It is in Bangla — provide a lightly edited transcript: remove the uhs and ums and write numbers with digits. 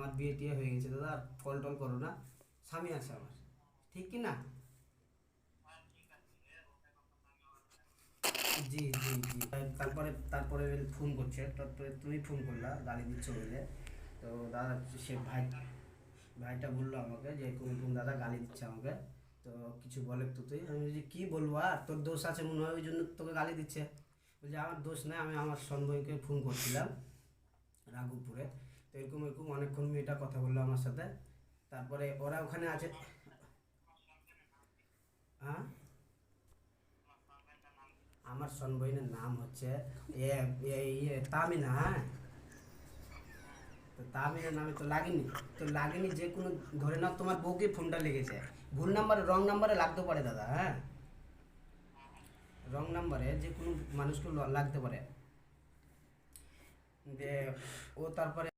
আমার বিয়ে টিয়ে হয়ে গেছে দাদা, আর কল টল করো না, স্বামী আছে আমার, ঠিক কি না? জি জি জি। তারপরে তারপরে ফোন করছে, তারপরে তুমি ফোন করলা গালি দিচ্ছ বলে। তো দাদা, সে ভাইটা বললো আমাকে যে কোন কোন দাদা গালি দিচ্ছে আমাকে। তো কিছু বলে তো তুই, আমি বলছি কী বলবো, আর তোর দোষ আছে মনে হয় ওই জন্য তোকে গালি দিচ্ছে। বলছি আমার দোষ নেই, আমি আমার সন্বয়কে ফোন করছিলাম রাঘবপুরে। তো এরকম এরকম অনেকক্ষণ মেয়েটা কথা বললো আমার সাথে। তারপরে ওরা ওখানে আছে। হ্যাঁ, আমার সনবইনের নাম হচ্ছে তামিনা, হ্যাঁ। তো তামিনের নামে তো লাগেনি। তো লাগেনি যে কোনো, ধরে নাও তোমার বউকে ফোনটা লেগেছে, ভুল নাম্বারে রং নাম্বারে লাগতে পারে দাদা, হ্যাঁ। রং নাম্বারে যে কোনো মানুষকে লাগতে পারে। যে ও তারপরে